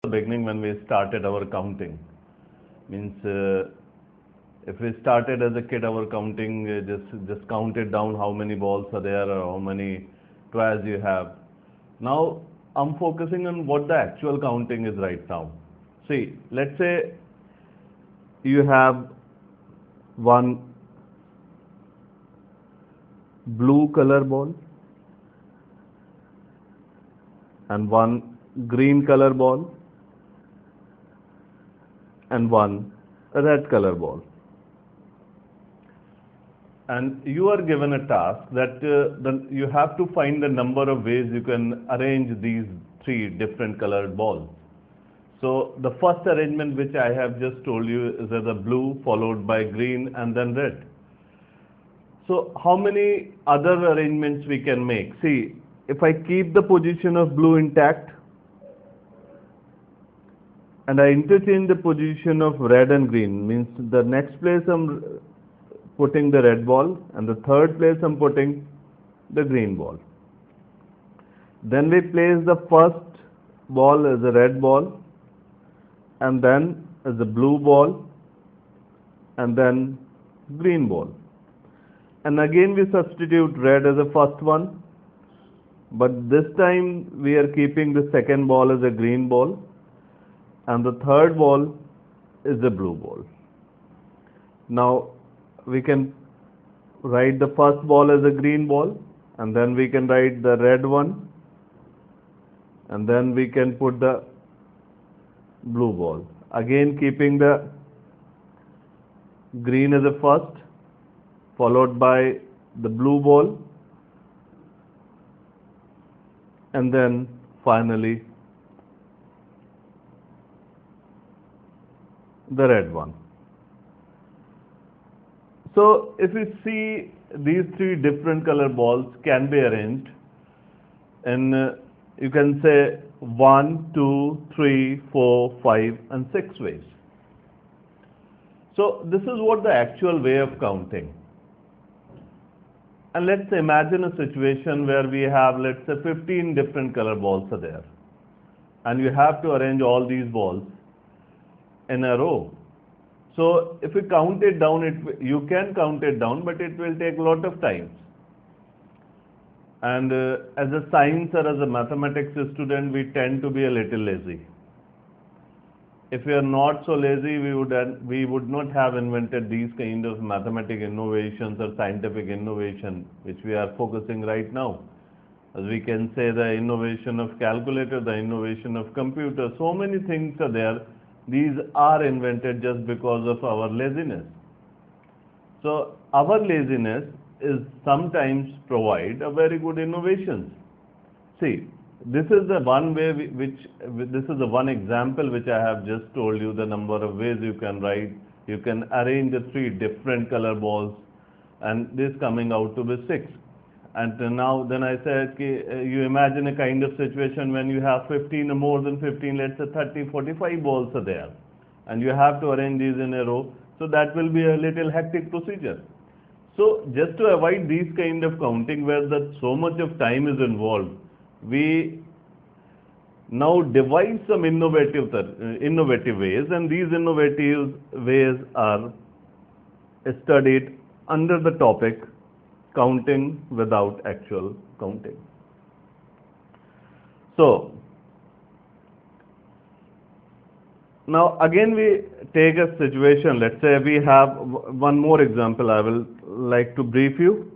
beginning when we started our counting. Means if we started as a kid our counting, just counted down how many balls are there or how many toys you have. Now I'm focusing on what the actual counting is right now. See, let's say you have one blue color ball and one green color ball and one red color ball, and you are given a task that you have to find the number of ways you can arrange these three different colored balls. So the first arrangement which I have just told you is as a blue followed by green and then red. So how many other arrangements we can make? See, if I keep the position of blue intact and I interchange the position of red and green, means the next place I'm putting the red ball and the third place I'm putting the green ball. Then we place the first ball as a red ball and then as a blue ball and then green ball. And again we substitute red as the first one, but this time we are keeping the second ball as a green ball and the third ball is a blue ball. Now we can write the first ball as a green ball and then we can write the red one and then we can put the blue ball, again keeping the green as a first followed by the blue ball and then finally the red one. So if you see, these three different color balls can be arranged in you can say 1, 2, 3, 4, 5 and 6 ways. So this is what the actual way of counting. And let's imagine a situation where we have, let's say, 15 different color balls are there and you have to arrange all these balls in a row. So if you count it down, you can count it down, but it will take a lot of time. And as a science or as a mathematics student, we tend to be a little lazy. If we are not so lazy, we would not have invented these kind of mathematical innovations or scientific innovation which we are focusing right now. As we can say, the innovation of calculator, the innovation of computer, so many things are there. These are invented just because of our laziness. So our laziness is sometimes provide a very good innovations. See, this is the one way this is the one example which I have just told you, the number of ways you can write. You can arrange the three different color balls and this coming out to be 6. And now then I said, you imagine a kind of situation when you have 15 or more than 15, let's say 30, 45 balls are there and you have to arrange these in a row. So that will be a little hectic procedure. So just to avoid these kind of counting where so much of time is involved, we now devise some innovative ways, and these innovative ways are studied under the topic counting without actual counting. So now again we take a situation, let's say we have one more example I will like to brief you,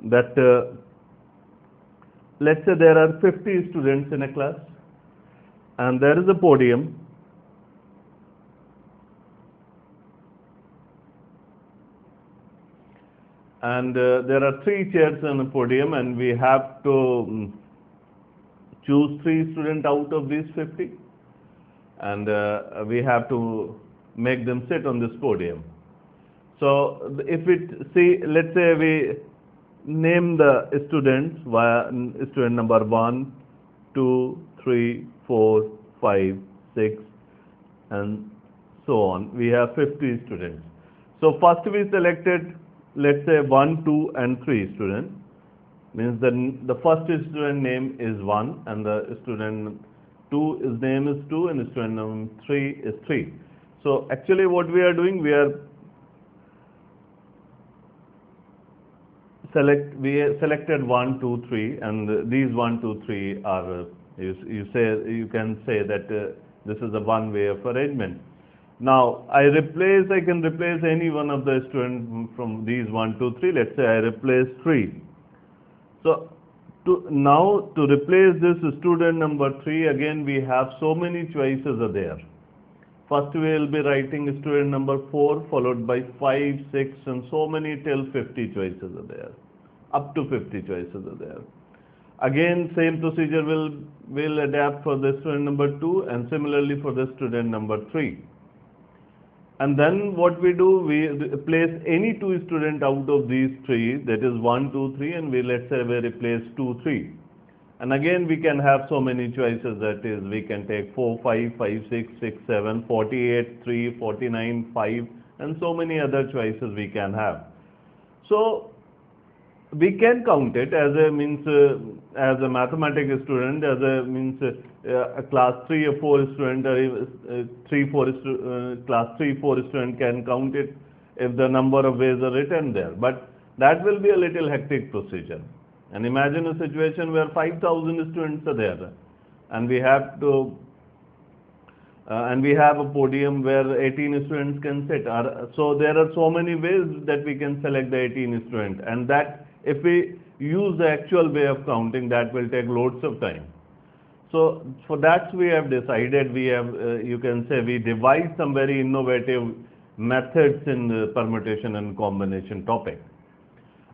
that let's say there are 50 students in a class and there is a podium and there are 3 chairs on the podium and we have to choose 3 students out of these 50 and we have to make them sit on this podium. So if let's say we name the students via student number 1, 2, 3, 4, 5, 6 and so on. We have 50 students. So first we selected, let's say 1, 2 and 3 students. Means the first student name is 1 and the student 2, his name is 2, and student number 3 is 3. So actually what we are doing, we selected 1, 2, 3, and these 1, 2, 3 are, you can say that this is a one way of arrangement. Now I can replace any one of the students from these 1, 2, 3. Let's say I replace 3. So now to replace this student number 3, again we have so many choices are there. First we will be writing student number 4, followed by 5, 6, and so many till 50 choices are there. Up to 50 choices are there. Again, same procedure will adapt for the student number 2, and similarly for the student number 3. And then what we do, we place any two students out of these 3, that is 1, 2, 3, and let's say we replace 2, 3. And again we can have so many choices, that is we can take 4, 5, 5, 6, 6, 7, 48, 3, 49, 5, and so many other choices we can have. So we can count it as as a mathematics student, as a class 3 or 4 student, or class 3, 4 student can count it if the number of ways are written there. But that will be a little hectic procedure. And imagine a situation where 5,000 students are there, and we have to and we have a podium where 18 students can sit. So there are so many ways that we can select the 18 students, and that if we use the actual way of counting, that will take loads of time. So for that we have decided, you can say we devised some very innovative methods in the permutation and combination topic.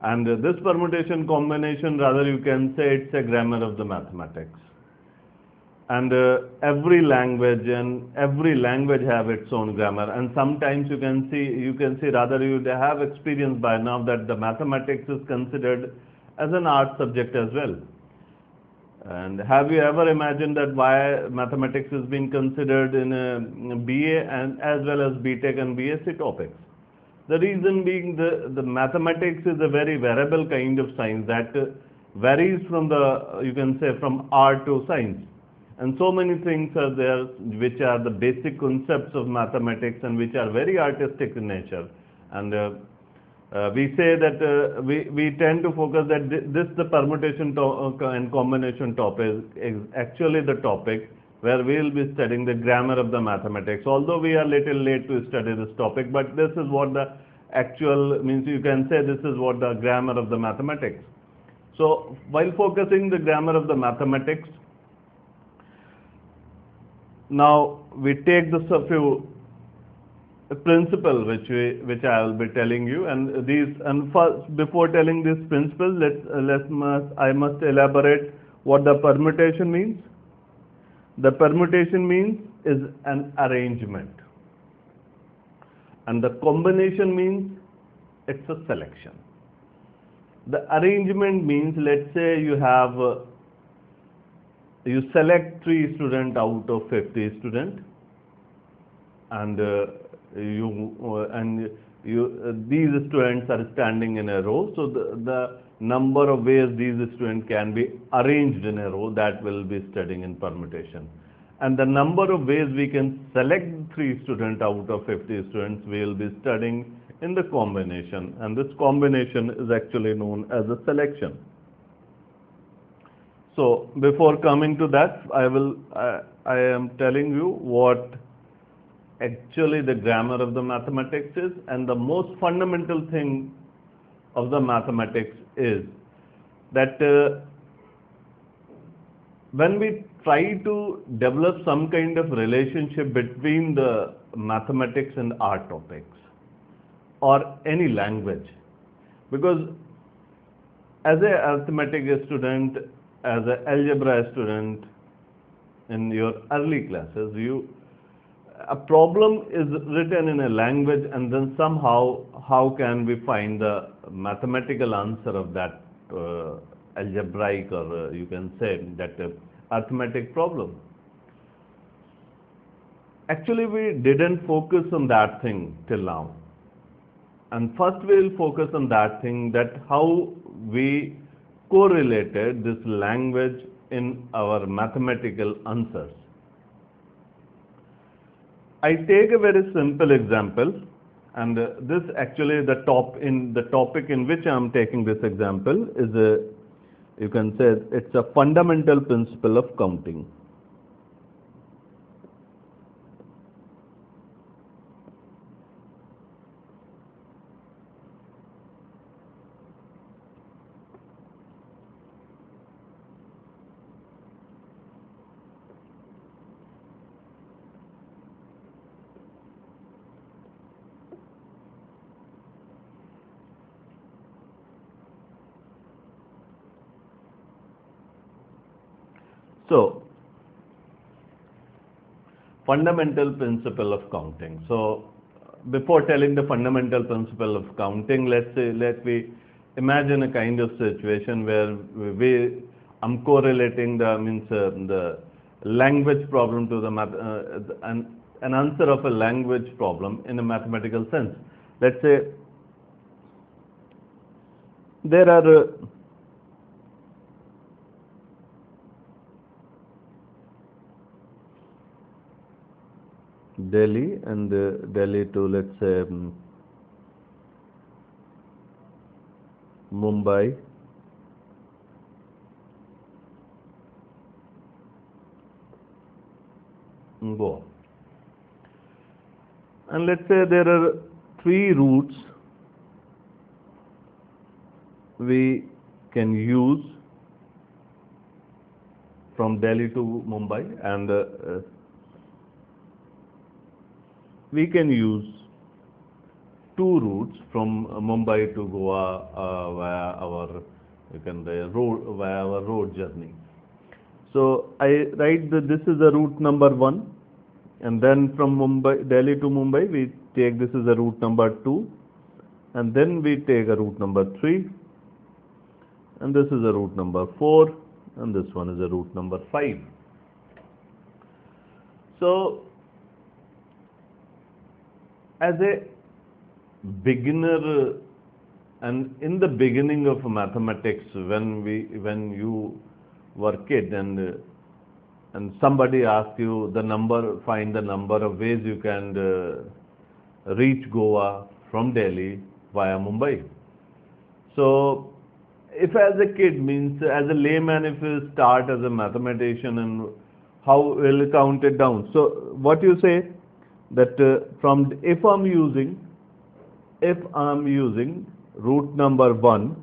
And this permutation combination, rather you can say it's a grammar of the mathematics. And every language have its own grammar. And sometimes you can see rather you have experience by now that the mathematics is considered as an art subject as well. And have you ever imagined that why mathematics is being considered in a BA and as well as BTech and BSc topics? The reason being the mathematics is a very variable kind of science that varies from you can say from art to science. And so many things are there which are the basic concepts of mathematics and which are very artistic in nature. And we say that we tend to focus that the permutation and combination topic is actually the topic where we will be studying the grammar of the mathematics. Although we are little late to study this topic, but this is what the actual means, you can say this is what the grammar of the mathematics. So while focusing the grammar of the mathematics, now we take the few principle which I will be telling you, and first before telling these principles, I must elaborate what the permutation means. The permutation means is an arrangement, and the combination means it's a selection. The arrangement means, let's say you have you select 3 students out of 50 students, and these students are standing in a row. So the number of ways these students can be arranged in a row, that will be studying in permutation. And the number of ways we can select 3 students out of 50 students, we will be studying in the combination, and this combination is actually known as a selection. So before coming to that, I am telling you what actually the grammar of the mathematics is, and the most fundamental thing of the mathematics is that when we try to develop some kind of relationship between the mathematics and art topics or any language, because as an arithmetic student, as an algebra student in your early classes, a problem is written in a language, and then somehow how can we find the mathematical answer of that algebraic, or you can say that arithmetic problem. Actually we didn't focus on that thing till now, and first we will focus on that thing, that how we correlated this language in our mathematical answers. I take a very simple example, and this actually the topic in which I am taking this example is you can say it's a fundamental principle of counting. So, fundamental principle of counting. So, before telling the fundamental principle of counting, let me imagine a kind of situation where I'm correlating the language problem to the an answer of a language problem in a mathematical sense. Let's say there are Delhi and Delhi to, let's say, Mumbai, Goa. And let's say there are 3 routes we can use from Delhi to Mumbai, and we can use 2 routes from Mumbai to Goa via our road journey. So I write that this is a route number 1, and then from Delhi to Mumbai we take this is a route number 2, and then we take a route number 3, and this is a route number 4, and this one is a route number 5. So as a beginner, and in the beginning of mathematics, when you were kid and somebody asked you find the number of ways you can reach Goa from Delhi via Mumbai. So if as a kid, means as a layman, if you start as a mathematician, and how will you count it down? So what you say that if I'm using route number 1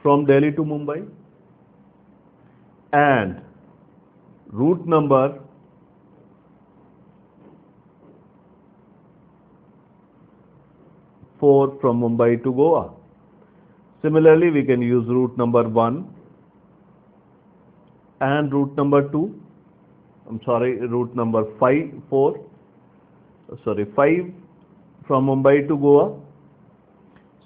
from Delhi to Mumbai, and route number 4 from Mumbai to Goa. Similarly, we can use route number 1 and route number 2. Route number 5 from Mumbai to Goa.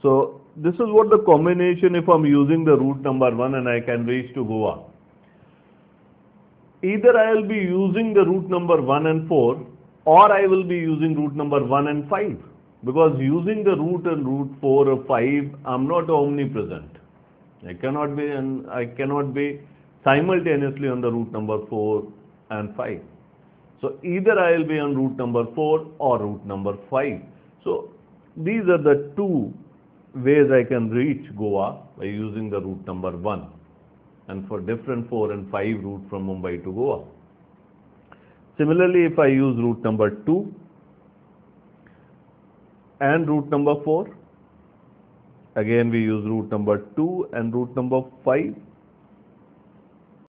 So this is what the combination if I'm using the route number 1 and I can reach to Goa. Either I will be using the route number 1 and 4, or I will be using route number 1 and 5. Because using the route and route 4 or 5, I'm not omnipresent. I cannot be simultaneously on the route number 4 and 5. So either I will be on route number 4 or route number 5. So these are the 2 ways I can reach Goa by using the route number 1, and for different 4 and 5 route from Mumbai to Goa. Similarly, if I use route number 2 and route number 4, again we use route number 2 and route number 5.